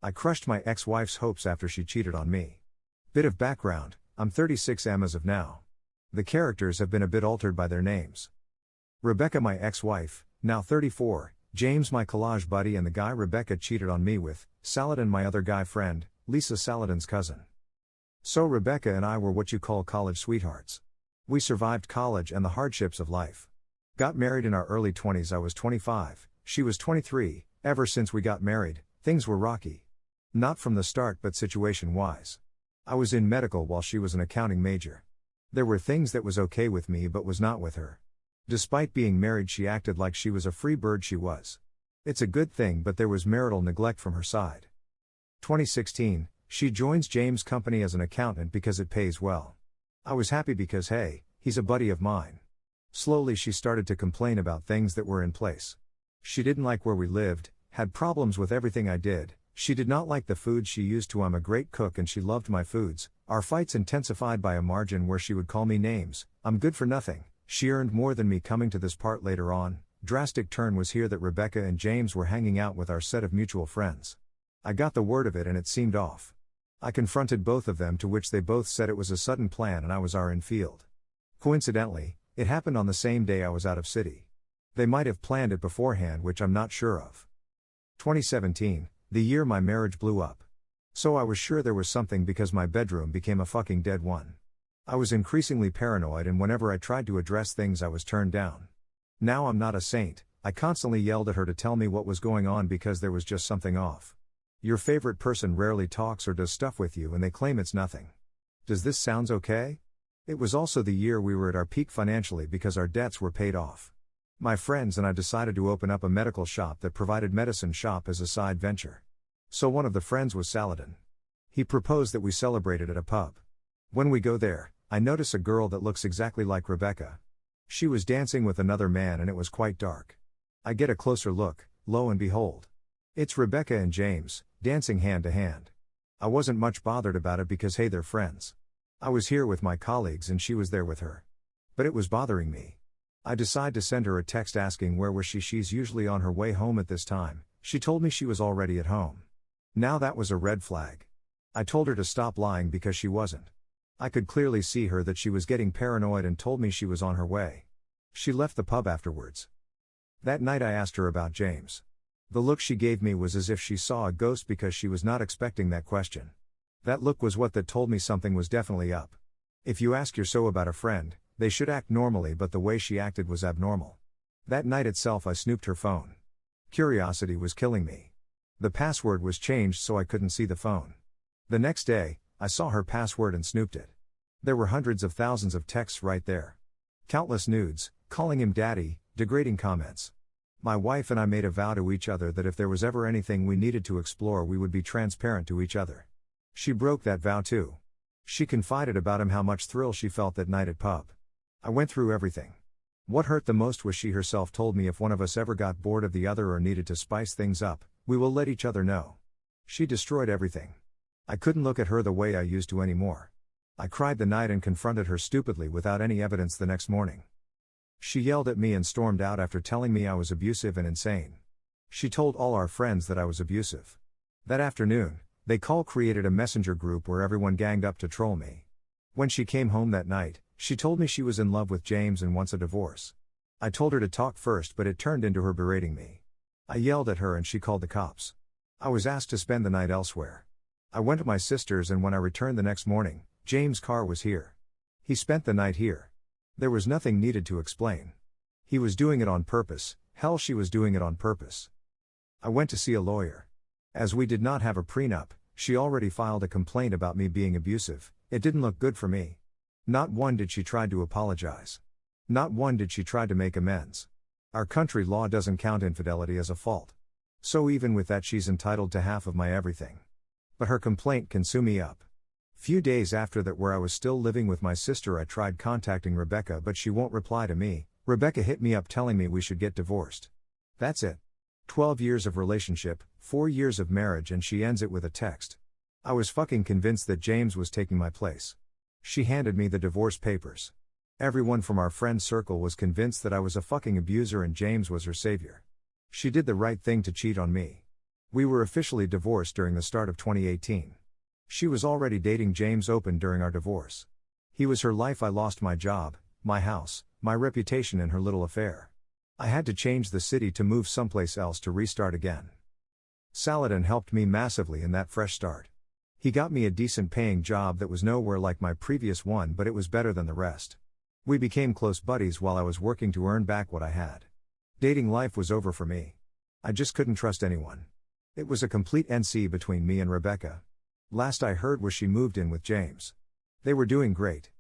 I crushed my ex-wife's hopes after she cheated on me. Bit of background, I'm 36 as of now. The characters have been a bit altered by their names. Rebecca my ex-wife, now 34, James my collage buddy, and the guy Rebecca cheated on me with, Saladin my other guy friend, Lisa Saladin's cousin. So Rebecca and I were what you call college sweethearts. We survived college and the hardships of life. Got married in our early 20s. I was 25, she was 23, ever since we got married, things were rocky. Not from the start but situation-wise. I was in medical while she was an accounting major. There were things that was okay with me but was not with her. Despite being married she acted like she was a free bird. She was. It's a good thing, but there was marital neglect from her side. 2016, she joins James' company as an accountant because it pays well. I was happy because hey, he's a buddy of mine. Slowly she started to complain about things that were in place. She didn't like where we lived, had problems with everything I did. She did not like the foods she used to. I'm a great cook and she loved my foods. Our fights intensified by a margin where she would call me names. I'm good for nothing. She earned more than me. Coming to this part later on, drastic turn was here that Rebecca and James were hanging out with our set of mutual friends. I got the word of it and it seemed off. I confronted both of them, to which they both said it was a sudden plan and I was in field. Coincidentally, it happened on the same day I was out of city. They might have planned it beforehand, which I'm not sure of. 2017, the year my marriage blew up. So I was sure there was something because my bedroom became a fucking dead one. I was increasingly paranoid and whenever I tried to address things I was turned down. Now I'm not a saint, I constantly yelled at her to tell me what was going on because there was just something off. Your favorite person rarely talks or does stuff with you and they claim it's nothing. Does this sounds okay? It was also the year we were at our peak financially because our debts were paid off. My friends and I decided to open up a medical shop that provided medicine shop as a side venture. So one of the friends was Saladin. He proposed that we celebrated at a pub. When we go there, I notice a girl that looks exactly like Rebecca. She was dancing with another man and it was quite dark. I get a closer look, lo and behold. It's Rebecca and James, dancing hand to hand. I wasn't much bothered about it because hey, they're friends. I was here with my colleagues and she was there with her. But it was bothering me. I decide to send her a text asking where was she. She's usually on her way home at this time. She told me she was already at home. Now that was a red flag. I told her to stop lying because she wasn't. I could clearly see her that she was getting paranoid and told me she was on her way. She left the pub afterwards. That night I asked her about James. The look she gave me was as if she saw a ghost because she was not expecting that question. That look was what that told me something was definitely up. If you ask your so about a friend, they should act normally, but the way she acted was abnormal. That night itself I snooped her phone. Curiosity was killing me. The password was changed so I couldn't see the phone. The next day, I saw her password and snooped it. There were hundreds of thousands of texts right there. Countless nudes, calling him daddy, degrading comments. My wife and I made a vow to each other that if there was ever anything we needed to explore we would be transparent to each other. She broke that vow too. She confided about him how much thrill she felt that night at pub. I went through everything. What hurt the most was she herself told me if one of us ever got bored of the other or needed to spice things up, we will let each other know. She destroyed everything. I couldn't look at her the way I used to anymore. I cried the night and confronted her stupidly without any evidence the next morning. She yelled at me and stormed out after telling me I was abusive and insane. She told all our friends that I was abusive. That afternoon, they created a messenger group where everyone ganged up to troll me. When she came home that night, she told me she was in love with James and wants a divorce. I told her to talk first, but it turned into her berating me. I yelled at her and she called the cops. I was asked to spend the night elsewhere. I went to my sister's and when I returned the next morning, James' car was here. He spent the night here. There was nothing needed to explain. He was doing it on purpose, hell she was doing it on purpose. I went to see a lawyer. As we did not have a prenup, she already filed a complaint about me being abusive. It didn't look good for me. Not one did she try to apologize. Not one did she try to make amends. Our country law doesn't count infidelity as a fault. So even with that she's entitled to half of my everything. But her complaint can sew me up. Few days after that, where I was still living with my sister, I tried contacting Rebecca but she won't reply to me. Rebecca hit me up telling me we should get divorced. That's it. 12 years of relationship, 4 years of marriage, and she ends it with a text. I was fucking convinced that James was taking my place. She handed me the divorce papers. Everyone from our friend circle was convinced that I was a fucking abuser and James was her savior. She did the right thing to cheat on me. We were officially divorced during the start of 2018. She was already dating James Open during our divorce. He was her life. I lost my job, my house, my reputation in her little affair. I had to change the city to move someplace else to restart again. Saladin helped me massively in that fresh start. He got me a decent paying job that was nowhere like my previous one, but it was better than the rest. We became close buddies while I was working to earn back what I had. Dating life was over for me. I just couldn't trust anyone. It was a complete NC between me and Rebecca. Last I heard was she moved in with James. They were doing great.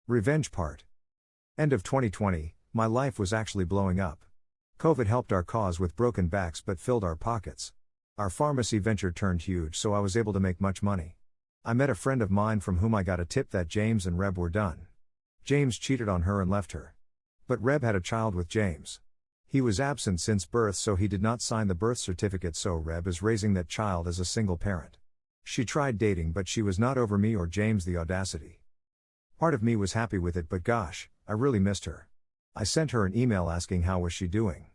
Revenge part. End of 2020, my life was actually blowing up. COVID helped our cause with broken backs but filled our pockets. Our pharmacy venture turned huge, so I was able to make much money. I met a friend of mine from whom I got a tip that James and Reb were done. James cheated on her and left her. But Reb had a child with James. He was absent since birth, so he did not sign the birth certificate, so Reb is raising that child as a single parent. She tried dating, but she was not over me or James. The audacity. Part of me was happy with it, but gosh, I really missed her. I sent her an email asking how was she doing.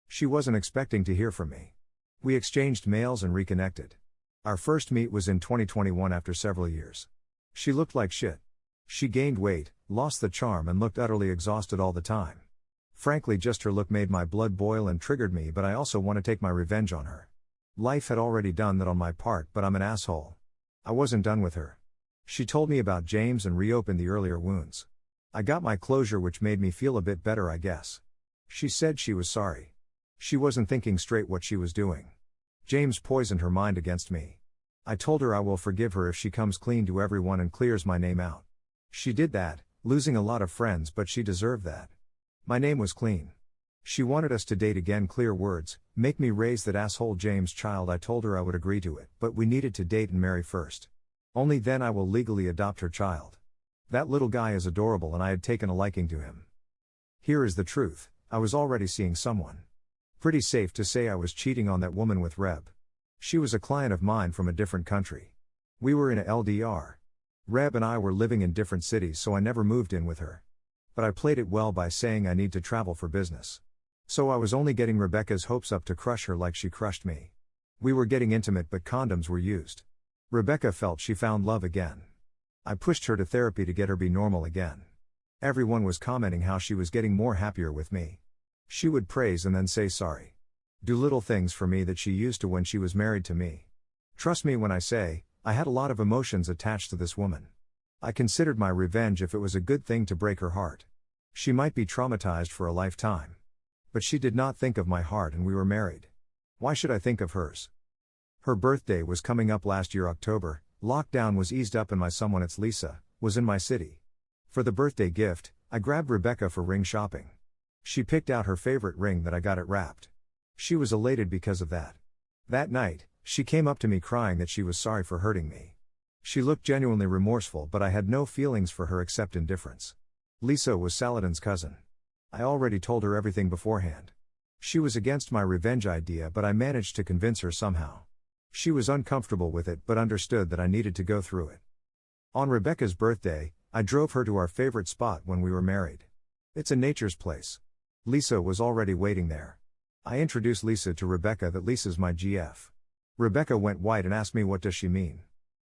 She wasn't expecting to hear from me. We exchanged mails and reconnected. Our first meet was in 2021 after several years. She looked like shit. She gained weight, lost the charm, and looked utterly exhausted all the time. Frankly, just her look made my blood boil and triggered me, but I also want to take my revenge on her. Life had already done that on my part, but I'm an asshole. I wasn't done with her. She told me about James and reopened the earlier wounds. I got my closure, which made me feel a bit better, I guess. She said she was sorry. She wasn't thinking straight what she was doing. James poisoned her mind against me. I told her I will forgive her if she comes clean to everyone and clears my name out. She did that, losing a lot of friends, but she deserved that. My name was clean. She wanted us to date again, clear words, make me raise that asshole James' child. I told her I would agree to it, but we needed to date and marry first. Only then I will legally adopt her child. That little guy is adorable and I had taken a liking to him. Here is the truth, I was already seeing someone. Pretty safe to say I was cheating on that woman with Reb. She was a client of mine from a different country. We were in a LDR. Reb and I were living in different cities, so I never moved in with her. But I played it well by saying I need to travel for business. So I was only getting Rebecca's hopes up to crush her like she crushed me. We were getting intimate, but condoms were used. Rebecca felt she found love again. I pushed her to therapy to get her be normal again. Everyone was commenting how she was getting more happier with me. She would praise and then say sorry. Do little things for me that she used to when she was married to me. Trust me when I say, I had a lot of emotions attached to this woman. I considered my revenge if it was a good thing to break her heart. She might be traumatized for a lifetime. But she did not think of my heart, and we were married. Why should I think of hers? Her birthday was coming up last year, October. Lockdown was eased up and my someone, it's Lisa, was in my city. For the birthday gift, I grabbed Rebecca for ring shopping. She picked out her favorite ring that I got it wrapped. She was elated because of that. That night, she came up to me crying that she was sorry for hurting me. She looked genuinely remorseful, but I had no feelings for her except indifference. Lisa was Saladin's cousin. I already told her everything beforehand. She was against my revenge idea, but I managed to convince her somehow. She was uncomfortable with it but understood that I needed to go through it. On Rebecca's birthday, I drove her to our favorite spot when we were married. It's a nature's place. Lisa was already waiting there. I introduced Lisa to Rebecca that Lisa's my GF. Rebecca went white and asked me, what does she mean?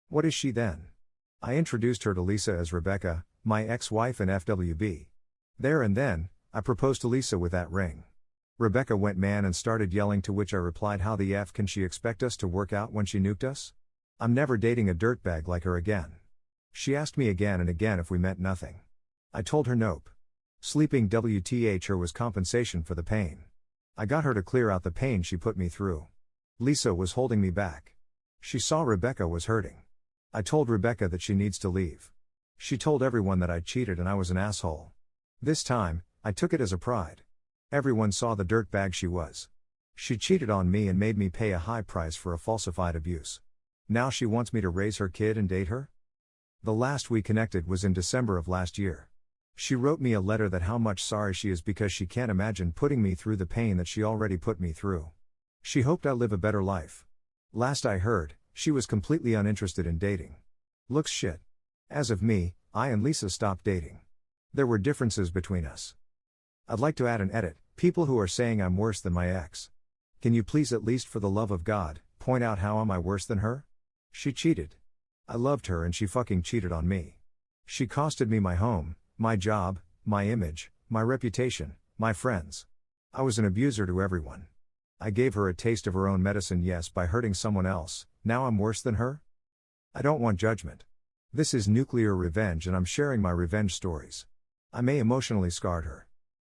What is she then? I introduced her to Lisa as Rebecca, my ex-wife and FWB. There and then, I proposed to Lisa with that ring. Rebecca went man and started yelling, to which I replied, how the F can she expect us to work out when she nuked us? I'm never dating a dirtbag like her again. She asked me again and again if we meant nothing. I told her nope. Sleeping WTH her was compensation for the pain. I got her to clear out the pain she put me through. Lisa was holding me back. She saw Rebecca was hurting. I told Rebecca that she needs to leave. She told everyone that I cheated and I was an asshole. This time, I took it as a pride. Everyone saw the dirtbag she was. She cheated on me and made me pay a high price for a falsified abuse. Now she wants me to raise her kid and date her? The last we connected was in December of last year. She wrote me a letter that how much sorry she is because she can't imagine putting me through the pain that she already put me through. She hoped I live a better life. Last I heard, she was completely uninterested in dating. Looks shit. As of me, I and Lisa stopped dating. There were differences between us. I'd like to add an edit, people who are saying I'm worse than my ex. Can you please, at least for the love of God, point out how am I worse than her? She cheated. I loved her and she fucking cheated on me. She costed me my home, my job, my image, my reputation, my friends. I was an abuser to everyone. I gave her a taste of her own medicine, yes, by hurting someone else. Now I'm worse than her? I don't want judgment. This is nuclear revenge and I'm sharing my revenge stories. I may emotionally scarred her.